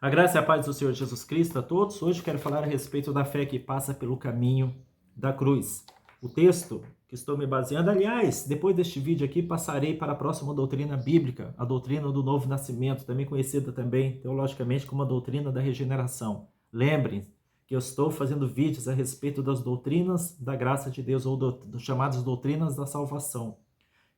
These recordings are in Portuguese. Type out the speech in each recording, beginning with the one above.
A graça e a paz do Senhor Jesus Cristo a todos. Hoje quero falar a respeito da fé que passa pelo caminho da cruz. O texto que estou me baseando, aliás, depois deste vídeo aqui, passarei para a próxima doutrina bíblica, a doutrina do novo nascimento, também conhecida teologicamente como a doutrina da regeneração. Lembrem que eu estou fazendo vídeos a respeito das doutrinas da graça de Deus, ou dos chamadas doutrinas da salvação.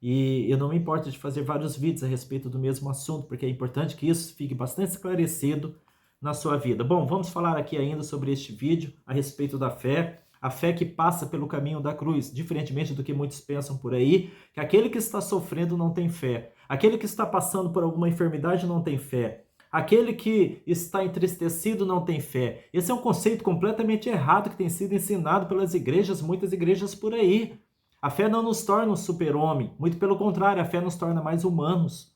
E eu não me importo de fazer vários vídeos a respeito do mesmo assunto, porque é importante que isso fique bastante esclarecido na sua vida. Bom, vamos falar aqui ainda sobre este vídeo a respeito da fé, a fé que passa pelo caminho da cruz, diferentemente do que muitos pensam por aí, que aquele que está sofrendo não tem fé, aquele que está passando por alguma enfermidade não tem fé, aquele que está entristecido não tem fé. Esse é um conceito completamente errado que tem sido ensinado pelas igrejas, muitas igrejas por aí. A fé não nos torna um super-homem, muito pelo contrário, a fé nos torna mais humanos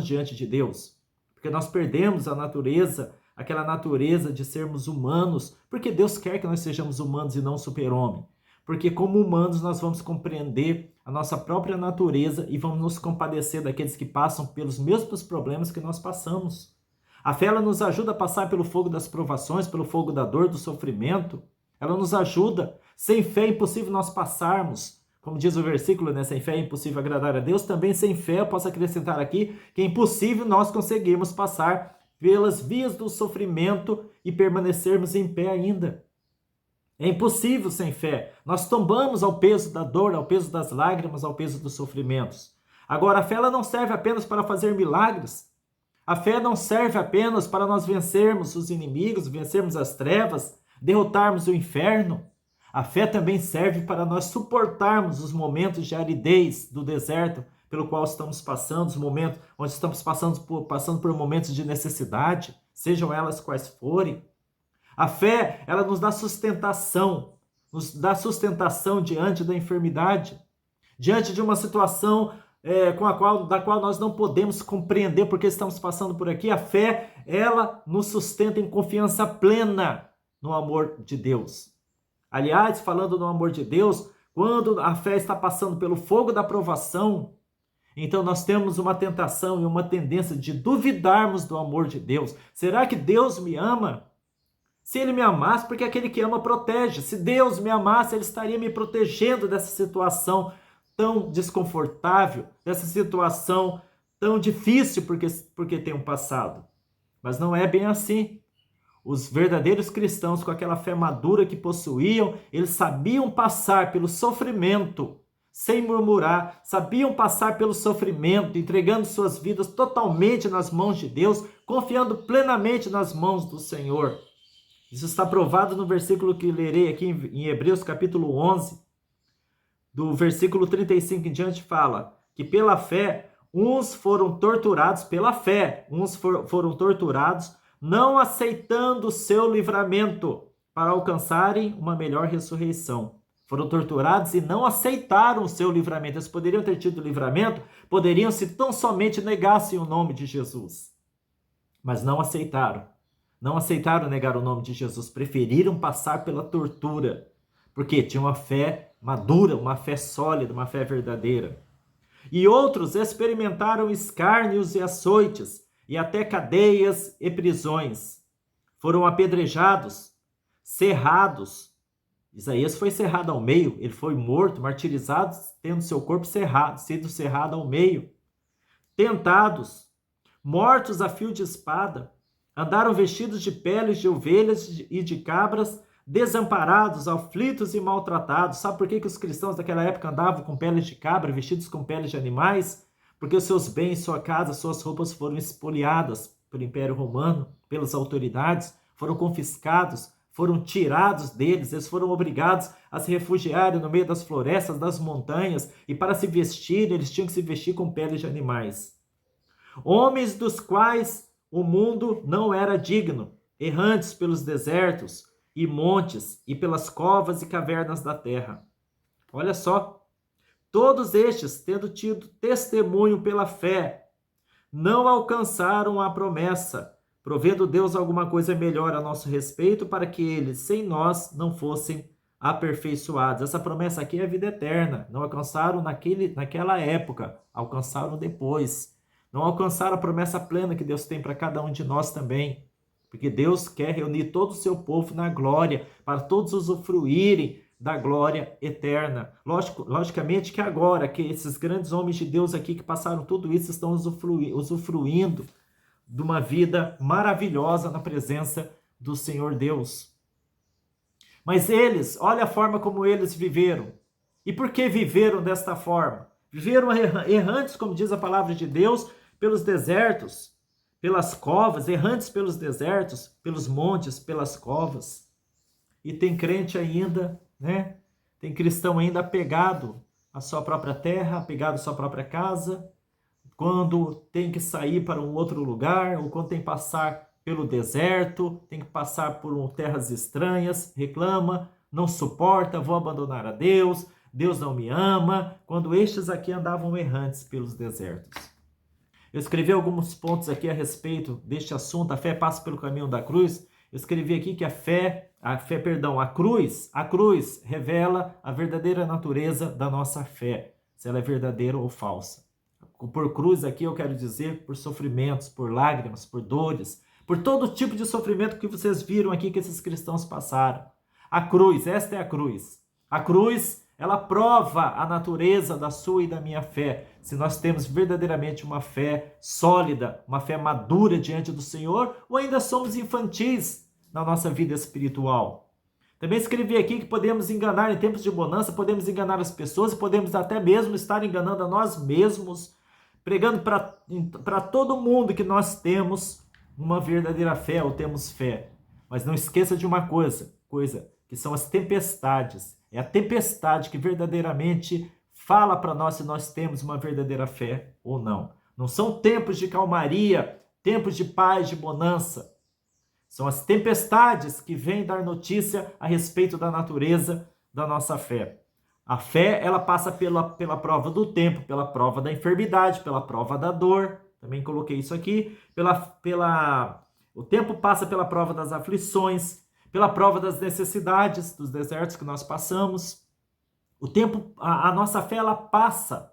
diante de Deus. Porque nós perdemos a natureza, aquela natureza de sermos humanos, porque Deus quer que nós sejamos humanos e não super-homem. Porque como humanos nós vamos compreender a nossa própria natureza e vamos nos compadecer daqueles que passam pelos mesmos problemas que nós passamos. A fé ela nos ajuda a passar pelo fogo das provações, pelo fogo da dor, do sofrimento. Ela nos ajuda. Sem fé é impossível nós passarmos. Como diz o versículo, né? Sem fé é impossível agradar a Deus. Também sem fé eu posso acrescentar aqui que é impossível nós conseguirmos passar pelas vias do sofrimento e permanecermos em pé ainda. É impossível sem fé. Nós tombamos ao peso da dor, ao peso das lágrimas, ao peso dos sofrimentos. Agora, a fé ela não serve apenas para fazer milagres. A fé não serve apenas para nós vencermos os inimigos, vencermos as trevas, derrotarmos o inferno. A fé também serve para nós suportarmos os momentos de aridez do deserto pelo qual estamos passando, os momentos onde estamos passando por momentos de necessidade, sejam elas quais forem. A fé, ela nos dá sustentação diante da enfermidade, diante de uma situação da qual nós não podemos compreender porque estamos passando por aqui. A fé, ela nos sustenta em confiança plena no amor de Deus. Aliás, falando no amor de Deus, quando a fé está passando pelo fogo da provação, então nós temos uma tentação e uma tendência de duvidarmos do amor de Deus. Será que Deus me ama? Se Ele me amasse, porque aquele que ama protege. Se Deus me amasse, Ele estaria me protegendo dessa situação tão desconfortável, dessa situação tão difícil porque tenho passado. Mas não é bem assim. Os verdadeiros cristãos, com aquela fé madura que possuíam, eles sabiam passar pelo sofrimento sem murmurar, sabiam passar pelo sofrimento, entregando suas vidas totalmente nas mãos de Deus, confiando plenamente nas mãos do Senhor. Isso está provado no versículo que lerei aqui em Hebreus capítulo 11, do versículo 35 em diante, fala que pela fé, uns foram torturados foram torturados, não aceitando o seu livramento para alcançarem uma melhor ressurreição. Foram torturados e não aceitaram o seu livramento. Eles poderiam ter tido livramento, poderiam se tão somente negassem o nome de Jesus. Mas não aceitaram. Não aceitaram negar o nome de Jesus, preferiram passar pela tortura, porque tinham uma fé madura, uma fé sólida, uma fé verdadeira. E outros experimentaram escárnios e açoites, e até cadeias e prisões. Foram apedrejados, cerrados. Isaías foi cerrado ao meio, ele foi morto, martirizado, tendo seu corpo sido cerrado ao meio. Tentados, mortos a fio de espada, andaram vestidos de peles de ovelhas e de cabras, desamparados, aflitos e maltratados. Sabe por que os cristãos daquela época andavam com peles de cabra, vestidos com peles de animais? Porque os seus bens, sua casa, suas roupas foram espoliadas pelo Império Romano, pelas autoridades, foram confiscados, foram tirados deles, eles foram obrigados a se refugiarem no meio das florestas, das montanhas, e para se vestir, eles tinham que se vestir com peles de animais. Homens dos quais o mundo não era digno, errantes pelos desertos e montes e pelas covas e cavernas da terra. Olha só, todos estes, tendo tido testemunho pela fé, não alcançaram a promessa, provendo Deus alguma coisa melhor a nosso respeito, para que eles, sem nós, não fossem aperfeiçoados. Essa promessa aqui é a vida eterna. Não alcançaram naquela época, alcançaram depois. não alcançaram a promessa plena que Deus tem para cada um de nós também. Porque Deus quer reunir todo o seu povo na glória, para todos usufruírem da glória eterna. Logicamente que agora, que esses grandes homens de Deus aqui que passaram tudo isso, estão usufruindo de uma vida maravilhosa na presença do Senhor Deus. Mas eles, olha a forma como eles viveram. E por que viveram desta forma? Viveram errantes, como diz a palavra de Deus, pelos desertos, pelas covas, errantes pelos desertos, pelos montes, pelas covas. E tem crente ainda, né? Tem cristão ainda apegado à sua própria terra, apegado à sua própria casa, quando tem que sair para um outro lugar, ou quando tem que passar pelo deserto, tem que passar por terras estranhas, reclama, não suporta, vou abandonar a Deus, Deus não me ama, quando estes aqui andavam errantes pelos desertos. Eu escrevi alguns pontos aqui a respeito deste assunto, a fé passa pelo caminho da cruz. Eu escrevi aqui que a cruz revela a verdadeira natureza da nossa fé, se ela é verdadeira ou falsa. Por cruz aqui eu quero dizer por sofrimentos, por lágrimas, por dores, por todo tipo de sofrimento que vocês viram aqui que esses cristãos passaram. A cruz, esta é a cruz. A cruz, ela prova a natureza da sua e da minha fé. Se nós temos verdadeiramente uma fé sólida, uma fé madura diante do Senhor, ou ainda somos infantis na nossa vida espiritual. Também escrevi aqui que podemos enganar em tempos de bonança, podemos enganar as pessoas e podemos até mesmo estar enganando a nós mesmos, pregando para todo mundo que nós temos uma verdadeira fé ou temos fé. Mas não esqueça de uma coisa que são as tempestades. É a tempestade que verdadeiramente fala para nós se nós temos uma verdadeira fé ou não. Não são tempos de calmaria, tempos de paz, de bonança. São as tempestades que vêm dar notícia a respeito da natureza da nossa fé. A fé, ela passa pela prova do tempo, pela prova da enfermidade, pela prova da dor. Também coloquei isso aqui. O tempo passa pela prova das aflições, pela prova das necessidades, dos desertos que nós passamos. O tempo, a nossa fé, ela passa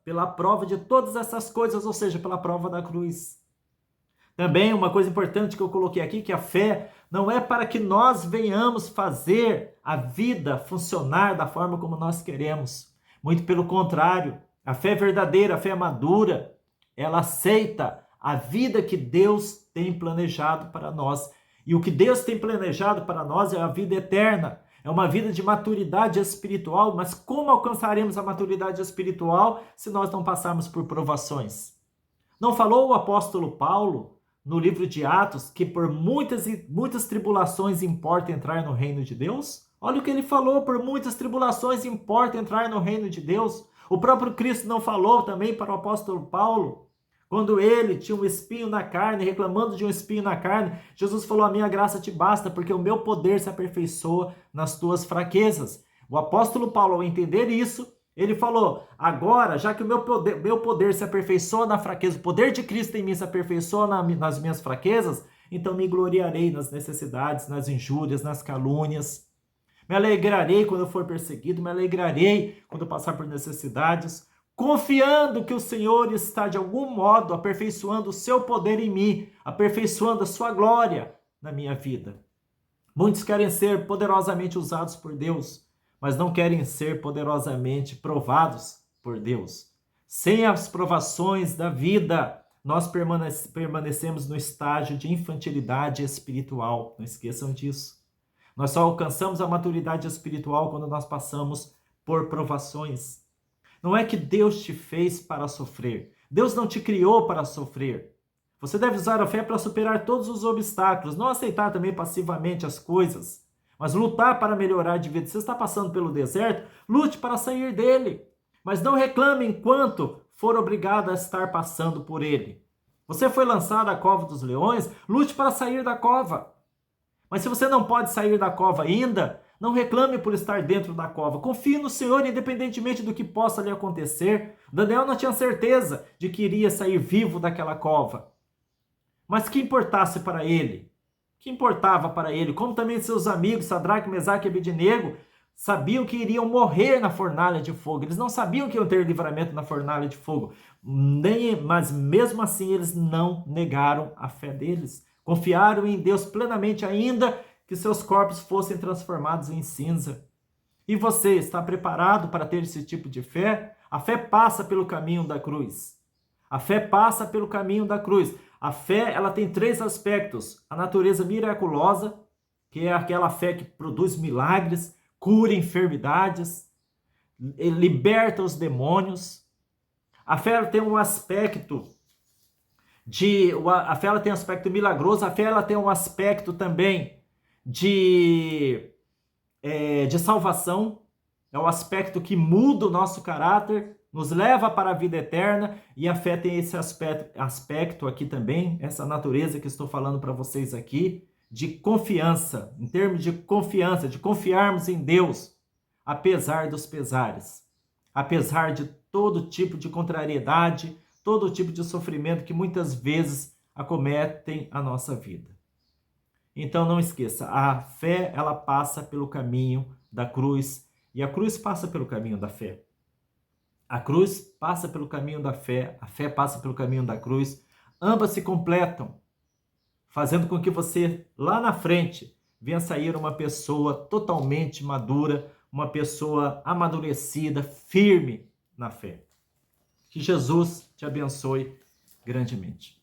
pela prova de todas essas coisas, ou seja, pela prova da cruz. Também uma coisa importante que eu coloquei aqui, que a fé não é para que nós venhamos fazer a vida funcionar da forma como nós queremos. Muito pelo contrário, a fé verdadeira, a fé madura, ela aceita a vida que Deus tem planejado para nós. E o que Deus tem planejado para nós é a vida eterna. É uma vida de maturidade espiritual, mas como alcançaremos a maturidade espiritual se nós não passarmos por provações? Não falou o apóstolo Paulo no livro de Atos que por muitas tribulações importa entrar no reino de Deus? Olha o que ele falou, por muitas tribulações importa entrar no reino de Deus. O próprio Cristo não falou também para o apóstolo Paulo, quando ele tinha um espinho na carne, reclamando de um espinho na carne, Jesus falou, a minha graça te basta, porque o meu poder se aperfeiçoa nas tuas fraquezas. O apóstolo Paulo, ao entender isso, ele falou, agora, já que o meu poder se aperfeiçoa na fraqueza, o poder de Cristo em mim se aperfeiçoa nas minhas fraquezas, então me gloriarei nas necessidades, nas injúrias, nas calúnias. Me alegrarei quando eu for perseguido, me alegrarei quando eu passar por necessidades, confiando que o Senhor está de algum modo aperfeiçoando o seu poder em mim, aperfeiçoando a sua glória na minha vida. Muitos querem ser poderosamente usados por Deus, mas não querem ser poderosamente provados por Deus. Sem as provações da vida, nós permanecemos no estágio de infantilidade espiritual. Não esqueçam disso. Nós só alcançamos a maturidade espiritual quando nós passamos por provações. Não é que Deus te fez para sofrer. Deus não te criou para sofrer. Você deve usar a fé para superar todos os obstáculos, não aceitar também passivamente as coisas, mas lutar para melhorar de vida. Se você está passando pelo deserto, lute para sair dele, mas não reclame enquanto for obrigado a estar passando por ele. Você foi lançado à cova dos leões, lute para sair da cova. Mas se você não pode sair da cova ainda, não reclame por estar dentro da cova. Confie no Senhor, independentemente do que possa lhe acontecer. Daniel não tinha certeza de que iria sair vivo daquela cova. Mas que importasse para ele? Que importava para ele? Como também seus amigos, Sadraque, Mesaque e Abednego, sabiam que iriam morrer na fornalha de fogo, eles não sabiam que iam ter livramento na fornalha de fogo, mas mesmo assim eles não negaram a fé deles, confiaram em Deus plenamente, ainda que seus corpos fossem transformados em cinza. E você está preparado para ter esse tipo de fé? A fé passa pelo caminho da cruz. A fé passa pelo caminho da cruz. A fé, ela tem 3 aspectos: a natureza miraculosa, que é aquela fé que produz milagres, cura enfermidades, liberta os demônios. A fé ela tem um aspecto a fé ela tem um aspecto milagroso. A fé ela tem um aspecto também de salvação. É o aspecto que muda o nosso caráter, nos leva para a vida eterna, e a fé tem esse aspecto aqui também, essa natureza que estou falando para vocês aqui, de confiança, em termos de confiança, de confiarmos em Deus, apesar dos pesares, apesar de todo tipo de contrariedade, todo tipo de sofrimento que muitas vezes acometem a nossa vida. Então não esqueça, a fé ela passa pelo caminho da cruz, e a cruz passa pelo caminho da fé. A cruz passa pelo caminho da fé, a fé passa pelo caminho da cruz, ambas se completam, fazendo com que você, lá na frente, venha sair uma pessoa totalmente madura, uma pessoa amadurecida, firme na fé. Que Jesus te abençoe grandemente.